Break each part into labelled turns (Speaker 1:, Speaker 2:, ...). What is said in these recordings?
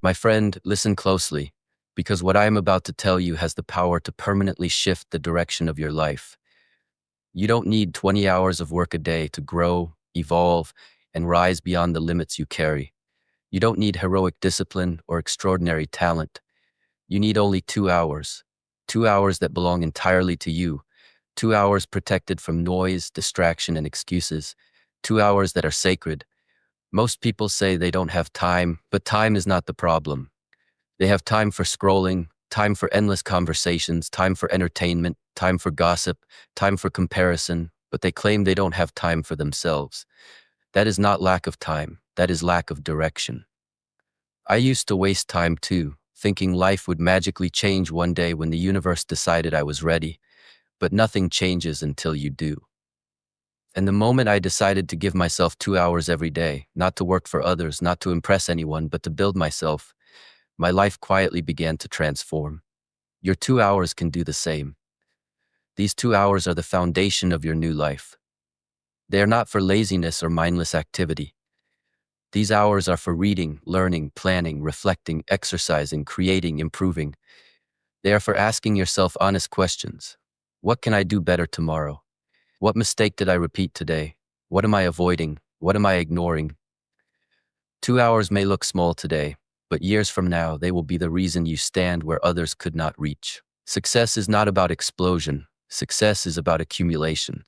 Speaker 1: My friend, listen closely, because what I am about to tell you has the power to permanently shift the direction of your life. You don't need 20 hours of work a day to grow, evolve, and rise beyond the limits you carry. You don't need heroic discipline or extraordinary talent. You need only 2 hours. 2 hours that belong entirely to you. 2 hours protected from noise, distraction, and excuses. 2 hours that are sacred. Most people say they don't have time, but time is not the problem. They have time for scrolling, time for endless conversations, time for entertainment, time for gossip, time for comparison, but they claim they don't have time for themselves. That is not lack of time, that is lack of direction. I used to waste time too, thinking life would magically change one day when the universe decided I was ready, but nothing changes until you do. And the moment I decided to give myself 2 hours every day, not to work for others, not to impress anyone, but to build myself, my life quietly began to transform. Your 2 hours can do the same. These 2 hours are the foundation of your new life. They are not for laziness or mindless activity. These hours are for reading, learning, planning, reflecting, exercising, creating, improving. They are for asking yourself honest questions. What can I do better tomorrow? What mistake did I repeat today? What am I avoiding? What am I ignoring? 2 hours may look small today, but years from now, they will be the reason you stand where others could not reach. Success is not about explosion. Success is about accumulation.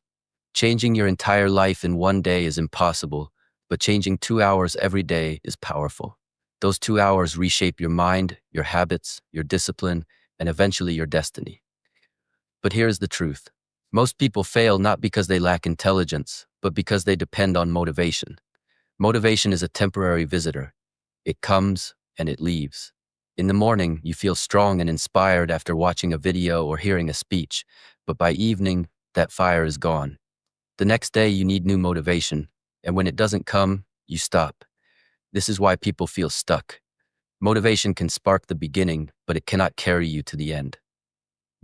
Speaker 1: Changing your entire life in one day is impossible, but changing 2 hours every day is powerful. Those 2 hours reshape your mind, your habits, your discipline, and eventually your destiny. But here's the truth. Most people fail not because they lack intelligence, but because they depend on motivation. Motivation is a temporary visitor. It comes and it leaves. In the morning, you feel strong and inspired after watching a video or hearing a speech, but by evening, that fire is gone. The next day, you need new motivation, and when it doesn't come, you stop. This is why people feel stuck. Motivation can spark the beginning, but it cannot carry you to the end.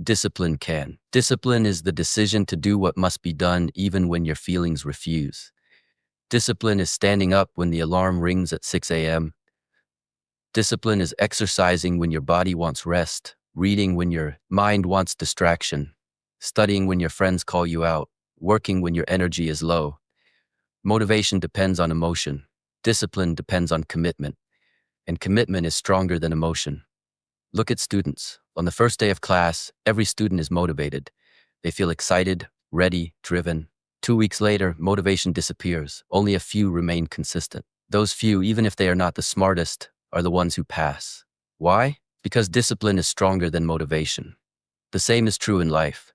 Speaker 1: Discipline can. Discipline is the decision to do what must be done even when your feelings refuse. Discipline is standing up when the alarm rings at 6 a.m. Discipline is exercising when your body wants rest, reading when your mind wants distraction, studying when your friends call you out, working when your energy is low. Motivation depends on emotion. Discipline depends on commitment. And commitment is stronger than emotion. Look at students. On the first day of class, every student is motivated. They feel excited, ready, driven. 2 weeks later, motivation disappears. Only a few remain consistent. Those few, even if they are not the smartest, are the ones who pass. Why? Because discipline is stronger than motivation. The same is true in life.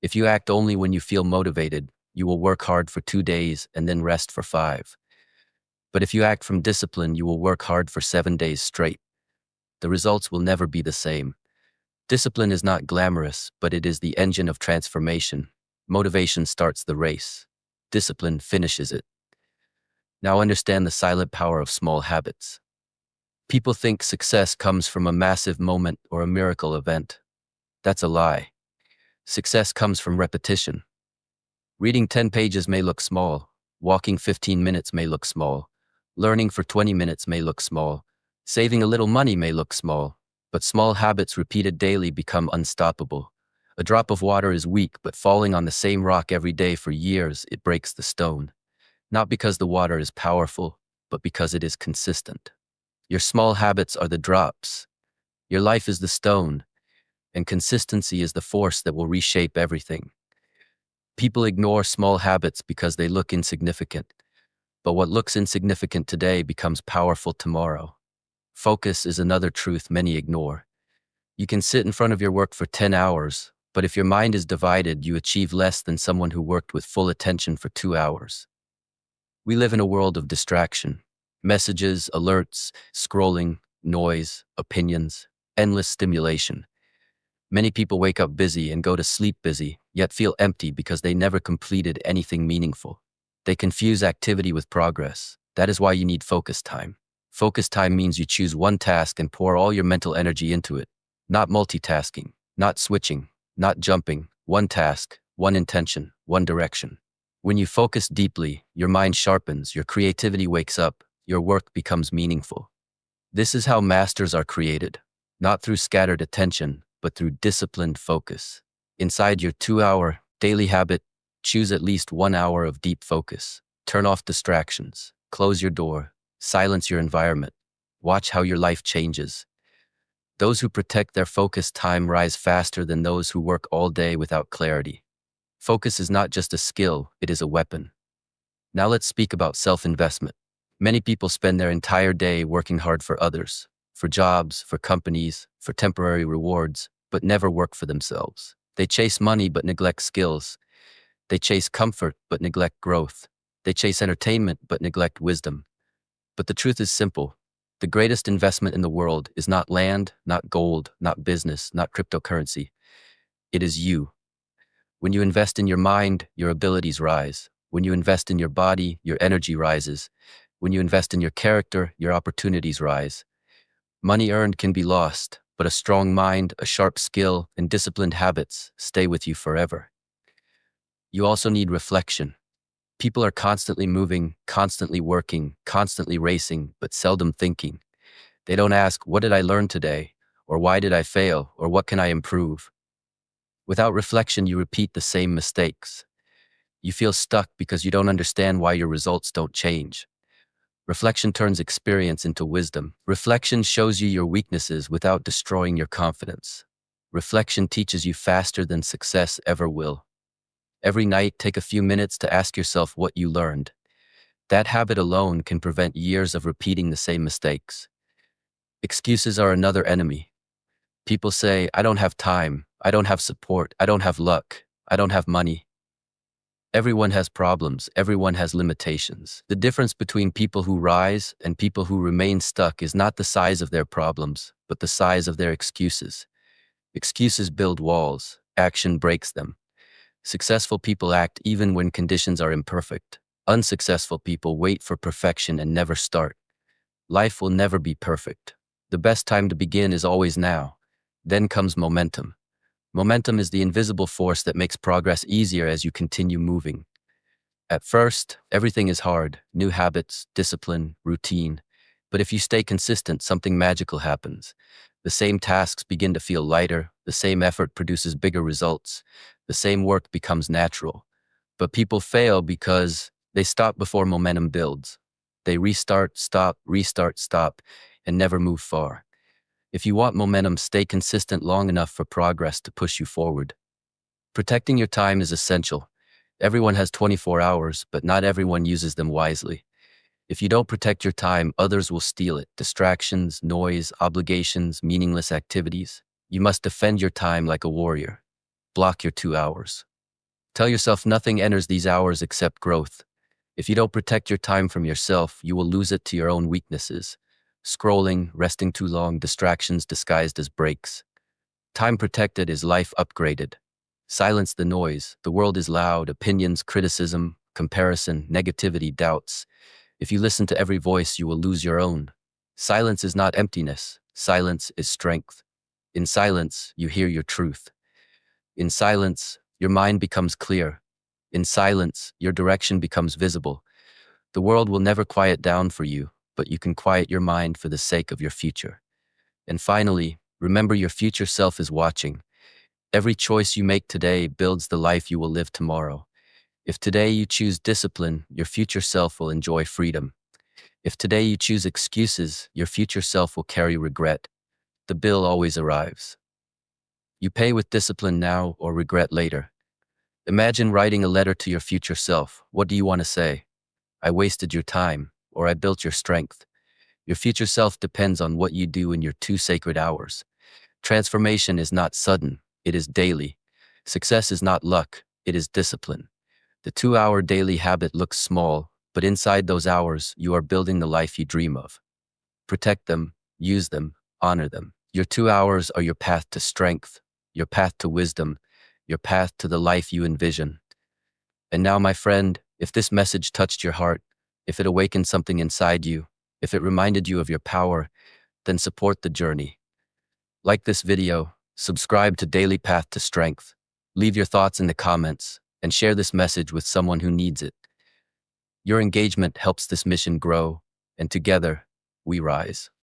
Speaker 1: If you act only when you feel motivated, you will work hard for 2 days and then rest for 5. But if you act from discipline, you will work hard for 7 days straight. The results will never be the same. Discipline is not glamorous, but it is the engine of transformation. Motivation starts the race. Discipline finishes it. Now understand the silent power of small habits. People think success comes from a massive moment or a miracle event. That's a lie. Success comes from repetition. Reading 10 pages may look small. Walking 15 minutes may look small. Learning for 20 minutes may look small. Saving a little money may look small. But small habits repeated daily become unstoppable. A drop of water is weak, but falling on the same rock every day for years, it breaks the stone. Not because the water is powerful, but because it is consistent. Your small habits are the drops. Your life is the stone, and consistency is the force that will reshape everything. People ignore small habits because they look insignificant, but what looks insignificant today becomes powerful tomorrow. Focus is another truth many ignore. You can sit in front of your work for 10 hours, but if your mind is divided, you achieve less than someone who worked with full attention for 2 hours. We live in a world of distraction. Messages, alerts, scrolling, noise, opinions, endless stimulation. Many people wake up busy and go to sleep busy, yet feel empty because they never completed anything meaningful. They confuse activity with progress. That is why you need focus time. Focus time means you choose one task and pour all your mental energy into it. Not multitasking, not switching, not jumping. One task, one intention, one direction. When you focus deeply, your mind sharpens, your creativity wakes up, your work becomes meaningful. This is how masters are created, not through scattered attention, but through disciplined focus. Inside your 2-hour daily habit, choose at least 1 hour of deep focus. Turn off distractions, close your door, silence your environment. Watch how your life changes. Those who protect their focus time rise faster than those who work all day without clarity. Focus is not just a skill, it is a weapon. Now let's speak about self-investment. Many people spend their entire day working hard for others, for jobs, for companies, for temporary rewards, but never work for themselves. They chase money but neglect skills. They chase comfort but neglect growth. They chase entertainment but neglect wisdom. But the truth is simple. The greatest investment in the world is not land, not gold, not business, not cryptocurrency. It is you. When you invest in your mind, your abilities rise. When you invest in your body, your energy rises. When you invest in your character, your opportunities rise. Money earned can be lost, but a strong mind, a sharp skill, and disciplined habits stay with you forever. You also need reflection. People are constantly moving, constantly working, constantly racing, but seldom thinking. They don't ask, what did I learn today? Or why did I fail? Or what can I improve? Without reflection, you repeat the same mistakes. You feel stuck because you don't understand why your results don't change. Reflection turns experience into wisdom. Reflection shows you your weaknesses without destroying your confidence. Reflection teaches you faster than success ever will. Every night, take a few minutes to ask yourself what you learned. That habit alone can prevent years of repeating the same mistakes. Excuses are another enemy. People say, I don't have time, I don't have support, I don't have luck, I don't have money. Everyone has problems, everyone has limitations. The difference between people who rise and people who remain stuck is not the size of their problems, but the size of their excuses. Excuses build walls, action breaks them. Successful people act even when conditions are imperfect. Unsuccessful people wait for perfection and never start. Life will never be perfect. The best time to begin is always now. Then comes momentum. Momentum is the invisible force that makes progress easier as you continue moving. At first, everything is hard, new habits, discipline, routine. But if you stay consistent, something magical happens. The same tasks begin to feel lighter, the same effort produces bigger results, the same work becomes natural. But people fail because they stop before momentum builds. They restart, stop, and never move far. If you want momentum, stay consistent long enough for progress to push you forward. Protecting your time is essential. Everyone has 24 hours, but not everyone uses them wisely. If you don't protect your time, others will steal it. Distractions, noise, obligations, meaningless activities. You must defend your time like a warrior. Block your 2 hours. Tell yourself nothing enters these hours except growth. If you don't protect your time from yourself, you will lose it to your own weaknesses. Scrolling, resting too long, distractions disguised as breaks. Time protected is life upgraded. Silence the noise. The world is loud, opinions, criticism, comparison, negativity, doubts. If you listen to every voice, you will lose your own. Silence is not emptiness. Silence is strength. In silence, you hear your truth. In silence, your mind becomes clear. In silence, your direction becomes visible. The world will never quiet down for you, but you can quiet your mind for the sake of your future. And finally, remember your future self is watching. Every choice you make today builds the life you will live tomorrow. If today you choose discipline, your future self will enjoy freedom. If today you choose excuses, your future self will carry regret. The bill always arrives. You pay with discipline now or regret later. Imagine writing a letter to your future self. What do you want to say? I wasted your time, or I built your strength. Your future self depends on what you do in your 2 sacred hours. Transformation is not sudden, it is daily. Success is not luck, it is discipline. The 2-hour daily habit looks small, but inside those hours, you are building the life you dream of. Protect them, use them, honor them. Your 2 hours are your path to strength, your path to wisdom, your path to the life you envision. And now, my friend, if this message touched your heart, if it awakened something inside you, if it reminded you of your power, then support the journey. Like this video, subscribe to Daily Path to Strength, leave your thoughts in the comments, and share this message with someone who needs it. Your engagement helps this mission grow, and together, we rise.